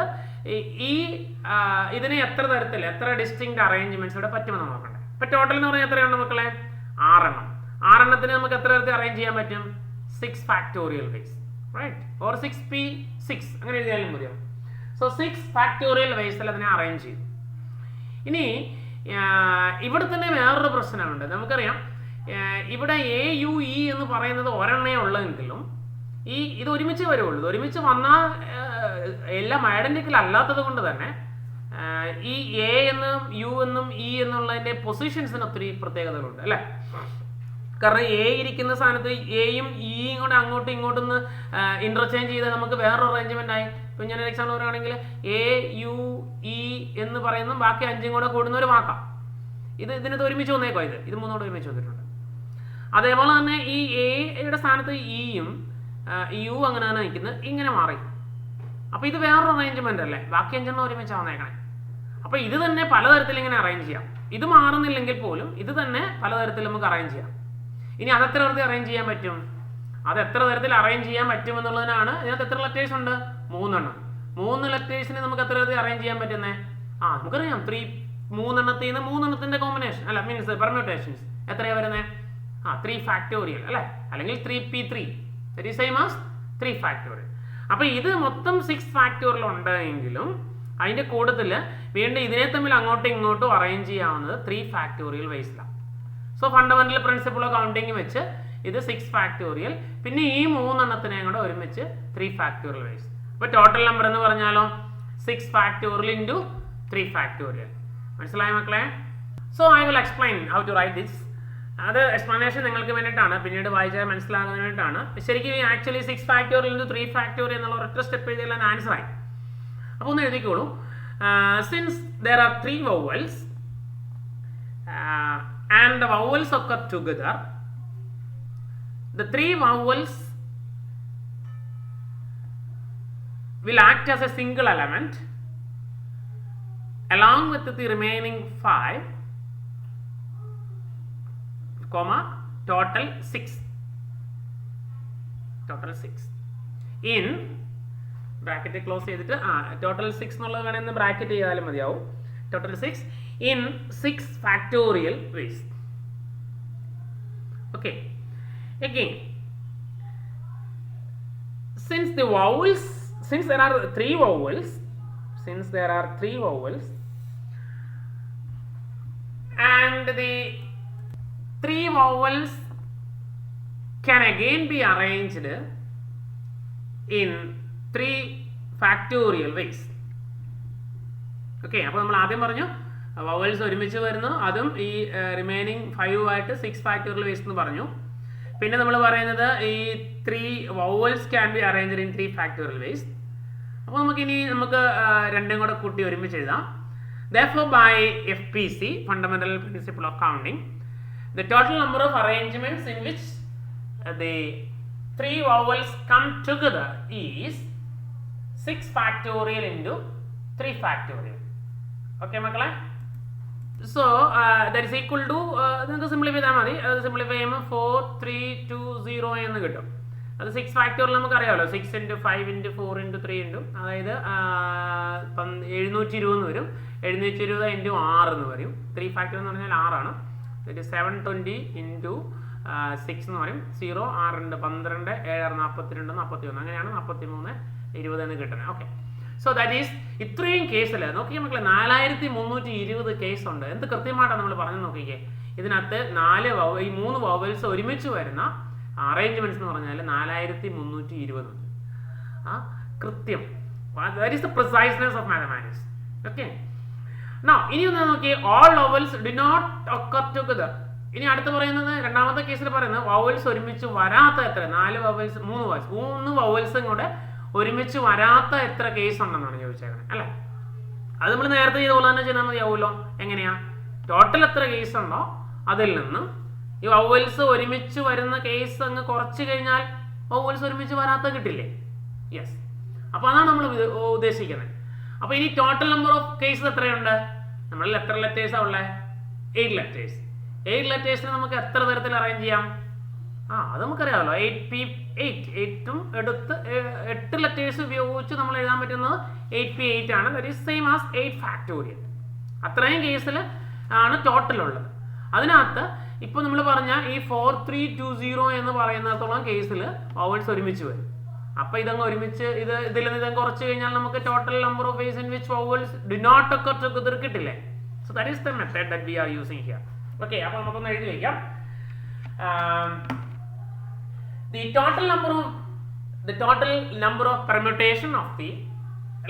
ഇതിനെ എത്ര തരത്തിൽ, എത്ര ഡിസ്റ്റിങ്ക്ട് അറേഞ്ച്മെന്റ്സ് ഇവിടെ പറ്റുമെന്ന് നോക്കണ്ടേ. ഇപ്പം ടോട്ടൽ എന്ന് പറഞ്ഞാൽ എത്രയുണ്ട് മക്കളെ? 6 എണ്ണം. 6 എണ്ണത്തിന് നമുക്ക് എത്ര തരത്തിൽ അറേഞ്ച് ചെയ്യാൻ പറ്റും? 6 factorial vase, right? Or 6p6 അങ്ങനെ എഴുതിയാലും മതിയോ? സോ 6 ഫാക്ടോറിയൽ വേസിൽ അതിനെ അറേഞ്ച് ചെയ്യും. ഇനി ഇവിടെ തന്നെ വേറൊരു പ്രശ്നമുണ്ട്. നമുക്കറിയാം ഇവിടെ എ യു ഇ എന്ന് പറയുന്നത് ഒരെണ്ണേ ഉള്ളതെങ്കിലും ഇത് ഒരുമിച്ച് വരുള്ളൂ. ഇത് ഒരുമിച്ച് വന്നാൽ എല്ലാം ഐഡന്റിക്കൽ അല്ലാത്തത് കൊണ്ട് തന്നെ ഈ എ എന്നും യു എന്നും ഇ എന്നുള്ളതിന്റെ പൊസിഷൻസിന് ഒത്തിരി പ്രത്യേകതകളുണ്ട് അല്ലേ. കാരണം എ ഇരിക്കുന്ന സ്ഥാനത്ത് എയും ഇയും കൂടെ അങ്ങോട്ടും ഇങ്ങോട്ടും ഇന്റർചേഞ്ച് ചെയ്താൽ നമുക്ക് വേറൊരു അറേഞ്ച്മെന്റ് ആയി. ഇപ്പൊ ഞാനൊരു എക്സാമ്പിൾ പറയുകയാണെങ്കിൽ എ യു ഇ എന്ന് പറയുന്ന ബാക്കി 5 കൂടെ കൂടുന്ന ഒരു വാക്കാം. ഇതിനകത്ത് ഒരുമിച്ച് വന്നേക്കോ. ഇത് മൂന്നോട് ഒരുമിച്ച് വന്നിട്ടുണ്ട്. അതേപോലെ തന്നെ ഈ എയുടെ സ്ഥാനത്ത് ഇയും യു അങ്ങനെ തന്നെ നിൽക്കുന്നത് ഇങ്ങനെ മാറി. അപ്പൊ ഇത് വേറൊരു അറേഞ്ച്മെന്റ് അല്ലേ, ബാക്കി 5 ഒരുമിച്ച് വന്നേക്കണേ. അപ്പൊ ഇത് തന്നെ പലതരത്തിൽ ഇങ്ങനെ അറേഞ്ച് ചെയ്യാം. ഇത് മാറുന്നില്ലെങ്കിൽ പോലും ഇത് തന്നെ പലതരത്തിൽ നമുക്ക് അറേഞ്ച് ചെയ്യാം. ഇനി അത് എത്ര തരത്തിൽ അറേഞ്ച് ചെയ്യാൻ പറ്റും, അത് എത്ര തരത്തിൽ അറേഞ്ച് ചെയ്യാൻ പറ്റും എന്നുള്ളതിനാണ്. ഇതിനകത്ത് എത്ര ലെറ്റേഴ്സ് ഉണ്ട്? 3 എണ്ണം. 3 ലെറ്റേഴ്സിന് നമുക്ക് എത്ര തരത്തിൽ അറേഞ്ച് ചെയ്യാൻ പറ്റുന്നേ? നമുക്കറിയാം 3 എണ്ണത്തിൽ നിന്ന് 3 എണ്ണത്തിന്റെ കോമ്പിനേഷൻ അല്ല, മീൻസ് പെർമ്യൂട്ടേഷൻസ് എത്രയാ വരുന്നത്? 3 ഫാക്ടോറിയൽ അല്ലെ, അല്ലെങ്കിൽ 3p3 that is same as 3 factorial. അപ്പൊ ഇത് മൊത്തം 6 ഫാക്ടോറിയൽ ഉണ്ടെങ്കിലും അതിന്റെ കൂട്ടത്തിൽ വീണ്ടും ഇതിനെ തമ്മിൽ അങ്ങോട്ടും ഇങ്ങോട്ടും അറേഞ്ച് ചെയ്യാവുന്നത് 3 ഫാക്ടോറിയൽ വൈസിലാണ്. So fundamental principle of counting വെച്ച് ഇത് 6 ഫാക്ടോറിയൽ, പിന്നെ ഈ 3 എണ്ണത്തിനെയും കൂടെ ഒരുമിച്ച് 3 ഫാക്ടോറിയൽ വൈസ്. അപ്പൊ ടോട്ടൽ നമ്പർ എന്ന് പറഞ്ഞാലോ 6 ഫാക്ടോറിയൽ ഇൻറ്റു 3 ഫാക്ടോറിയൽ. മനസ്സിലായ മക്കളെ? So I will explain how to write this. അത് എക്സ്പ്ലനേഷൻ നിങ്ങൾക്ക് വേണ്ടിയിട്ടാണ്, പിന്നീട് വായിച്ചാൽ മനസ്സിലാകാൻ വേണ്ടിയിട്ടാണ്. ശരിക്കും ആക്ച്വലി 6 ഫാക്ടോറിയൽ ഇൻറ്റു 3 ഫാക്ടോറിയൽ എന്നുള്ള ഒറ്റ സ്റ്റെപ്പ് എഴുതിയാൽ ആൻസർ ആയി. അപ്പോൾ ഒന്ന് എഴുതിക്കോളൂ. Since there are 3 vowels and the vowels occur together, the 3 vowels will act as a single element along with the remaining 5, total 6 in bracket close ചെയ്തിട്ട് total 6 എന്നുള്ളത് വേണമെന്ന് ബ്രാക്കറ്റ് ചെയ്താലും മതിയാവും. Total 6 in 6 factorial ways. Okay, again, since there are 3 vowels and the 3 vowels can again be arranged in 3 factorial ways. Okay, അപ്പോൾ നമ്മൾ ആദ്യം പറഞ്ഞു vowels ഒരുമിച്ച് വരുന്നു, അതും ഈ റിമൈനിങ് 5 ആയിട്ട് 6 ഫാക്ടോറിയൽ വേസ് എന്ന് പറഞ്ഞു. പിന്നെ നമ്മൾ പറയുന്നത് ഈ 3 vowels can be arranged in 3 factorial ways. അപ്പോൾ നമുക്ക് രണ്ടും കൂടെ കൂട്ടി ഒരുമിച്ച് എഴുതാം. Therefore, by FPC, fundamental principle of counting, the total number of arrangements in which the 3 vowels come together is 6 factorial into 3 factorial. Okay, മക്കളെ? So that is equal to നിങ്ങൾക്ക് simplify ചെയ്താൽ മതി. അത് സിംപ്ലിഫൈ ചെയ്യുമ്പോൾ 4320 എന്ന് കിട്ടും. അത് 6 ഫാക്ടോറിയൽ നമുക്ക് അറിയാമല്ലോ. 6 into 5 into 4 into 3 into, അതായത് 720 എന്ന് വരും. 720 into 6 എന്ന് വരും. 3 ഫാക്ടോറിയൽ എന്ന് പറഞ്ഞാൽ 6 ആണ്. 720 into 6 എന്ന് പറയും. 0 6 ഉണ്ട് 12 7 42 41, അങ്ങനെയാണ് 43 20 എന്ന് കിട്ടുന്നത്. ഓക്കെ, സോ ദാറ്റ് ഈസ് ഇത്രയും കേസിൽ നോക്കിയാൽ മക്കളെ 4320 കേസ് ഉണ്ട്. എന്ത് കൃത്യമായിട്ടാണ് നമ്മൾ പറഞ്ഞു നോക്കിക്കേ. ഇതിനകത്ത് 3 വവൽസ് ഒരുമിച്ച് വരുന്ന അറേഞ്ച്മെന്റ്സ് എന്ന് പറഞ്ഞാൽ 4320. കൃത്യം. That is the preciseness of mathematics. Okay, ഇനി ഒന്ന് നോക്കിയേ. All vowels do not occur together. ഇനി അടുത്ത് പറയുന്നത് രണ്ടാമത്തെ കേസിൽ പറയുന്നത് വവൽസ് ഒരുമിച്ച് വരാത്ത എത്ര, 3 വവൽസും കൂടെ ഒരുമിച്ച് വരാത്ത എത്ര കേസ് ഉണ്ടെന്നാണ് ചോദിച്ചേക്കുന്നത് അല്ലേ. അത് നമ്മൾ നേരത്തെ ചെയ്ത പോലെ തന്നെ ചെയ്താൽ മതിയാവുമല്ലോ. എങ്ങനെയാ? ടോട്ടൽ എത്ര കേസ് ഉണ്ടോ അതിൽ നിന്നും ഈ വവൽസ് ഒരുമിച്ച് വരുന്ന കേസ് അങ്ങ് കുറച്ച് കഴിഞ്ഞാൽ വവൽസ് ഒരുമിച്ച് വരാത്ത കിട്ടില്ലേ? യെസ്, അപ്പോൾ അതാണ് നമ്മൾ ഉദ്ദേശിക്കുന്നത്. അപ്പോൾ ഇനി ടോട്ടൽ നമ്പർ ഓഫ് കേസസ് എത്രയുണ്ട്? നമ്മളിൽ എത്ര ലെറ്റേഴ്സാണ് ഉള്ളത്? 8 ലെറ്റേഴ്സ്. 8 ലെറ്റേഴ്സിന് നമുക്ക് എത്ര തരത്തിൽ അറേഞ്ച് ചെയ്യാം? അത് നമുക്കറിയാമല്ലോ. 8ഉം എടുത്ത് 8 ലെറ്റേഴ്സ് ഉപയോഗിച്ച് നമ്മൾ എഴുതാൻ പറ്റുന്നത് 8p8 ആണ്. That is same as 8 factorial. അത്രയും കേസിൽ ആണ് ടോട്ടൽ ഉള്ളത്. അതിനകത്ത് ഇപ്പോൾ നമ്മൾ പറഞ്ഞ ഈ 4320 എന്ന് പറയുന്നിടത്തോളം കേസിൽ വവൽസ് ഒരുമിച്ച് വരും. അപ്പോൾ ഇതങ്ങ് ഒരുമിച്ച് ഇതിൽ നിന്ന് ഇതങ്ങ് കുറച്ച് കഴിഞ്ഞാൽ നമുക്ക് total number of ways in which vowels do not occur together കിട്ടില്ലേ. So that is the method that we are using here. Okay, അപ്പോൾ നമുക്കൊന്ന് എഴുതി വയ്ക്കാം. The total number of the total number of permutation of the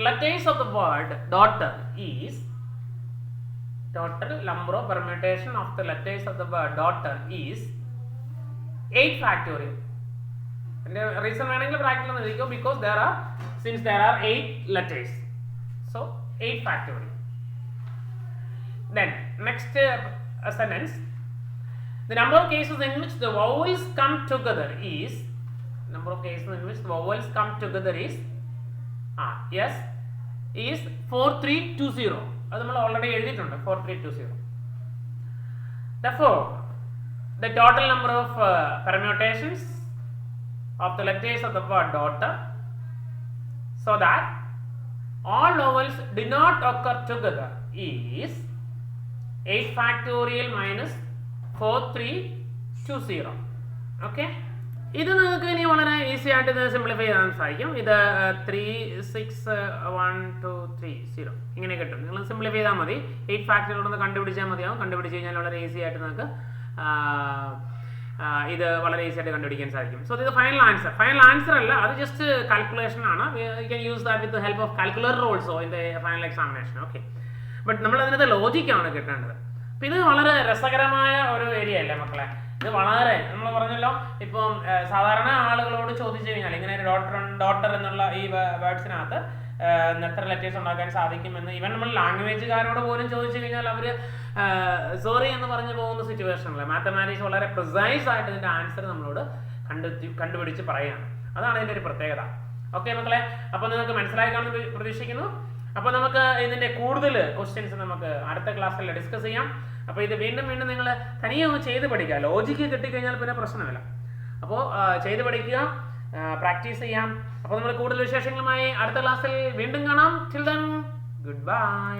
letters of the word daughter is total number of permutation of the letters of the word daughter is 8 factorial. And the reason വേണമെങ്കിൽ ബ്രാക്കറ്റിൽ ഒന്ന് എഴുതിക്കോ, because since there are 8 letters, so 8 factorial. Then next sentence, the number of cases in which the vowels come together is number of cases in which the vowels come together is yes is 4320. അത് നമ്മൾ already എഴുതിയിട്ടുണ്ട് 4320. Therefore the total number of permutations of the letters of the word daughter, so that all vowels do not occur together, is 8 factorial minus 4320. Okay, ഇത് നിങ്ങൾക്ക് ഇനി വളരെ easy ആയിട്ട് ഇത് simplify ചെയ്യാൻ സാധിക്കും. ഇത് 36120 ഇങ്ങനെ കിട്ടും. നിങ്ങൾ സിംപ്ലിഫൈ ചെയ്താൽ മതി. 8 ഫാക്ടറിയോടൊന്ന് കണ്ടുപിടിച്ചാൽ മതിയാവും. കണ്ടുപിടിച്ച് കഴിഞ്ഞാൽ വളരെ ഈസി ആയിട്ട് നിങ്ങൾക്ക് ഇത് വളരെ ഈസി ആയിട്ട് കണ്ടുപിടിക്കാൻ സാധിക്കും. സോ ഇത് ഫൈനൽ ആൻസർ. ഫൈനൽ ആൻസർ അല്ല, അത് ജസ്റ്റ് കാൽക്കുലേഷൻ ആണ്. You can use that with help of calculator also in the final examination. Okay, but നമ്മൾ അതിനകത്ത് ലോജിക്കാണ് കിട്ടേണ്ടത്. അപ്പം ഇത് വളരെ രസകരമായ ഒരു ഏരിയ അല്ലേ മക്കളെ? ഇത് വളരെ നമ്മൾ പറഞ്ഞല്ലോ, ഇപ്പം സാധാരണ ആളുകളോട് ചോദിച്ചു കഴിഞ്ഞാൽ ഇങ്ങനെ ഡോട്ടർ എന്നുള്ള ഈ വേർഡ്സിനകത്ത് എത്ര ലെറ്റേഴ്സ് ഉണ്ടാക്കാൻ സാധിക്കുമെന്ന് ഈവൻ നമ്മൾ ലാംഗ്വേജുകാരോട് പോലും ചോദിച്ചു കഴിഞ്ഞാൽ അവർ സോറി എന്ന് പറഞ്ഞു പോകുന്ന സിറ്റുവേഷനിൽ മാത്തമാറ്റിക്സ് വളരെ പ്രിസൈസ് ആയിട്ട് ഇതിൻ്റെ ആൻസർ നമ്മളോട് കണ്ടുപിടിച്ച് പറയുകയാണ്. അതാണ് ഇതിൻ്റെ ഒരു പ്രത്യേകത. ഓക്കെ മക്കളെ, അപ്പോൾ നിങ്ങൾക്ക് മനസ്സിലായി കാണുമെന്ന് പ്രതീക്ഷിക്കുന്നു. അപ്പോൾ നമുക്ക് ഇതിൻ്റെ കൂടുതൽ ക്വസ്റ്റ്യൻസ് നമുക്ക് അടുത്ത ക്ലാസ്സിൽ ഡിസ്കസ് ചെയ്യാം. അപ്പോൾ ഇത് വീണ്ടും നിങ്ങൾ തനിയെ ഒന്ന് ചെയ്ത് പഠിക്കുക. ലോജിക്ക് കിട്ടിക്കഴിഞ്ഞാൽ പിന്നെ പ്രശ്നമില്ല. അപ്പോൾ ചെയ്ത് പഠിക്കുക, പ്രാക്ടീസ് ചെയ്യാം. അപ്പോൾ നമ്മൾ കൂടുതൽ വിശേഷങ്ങളുമായി അടുത്ത ക്ലാസ്സിൽ വീണ്ടും കാണാം. Till then good bye.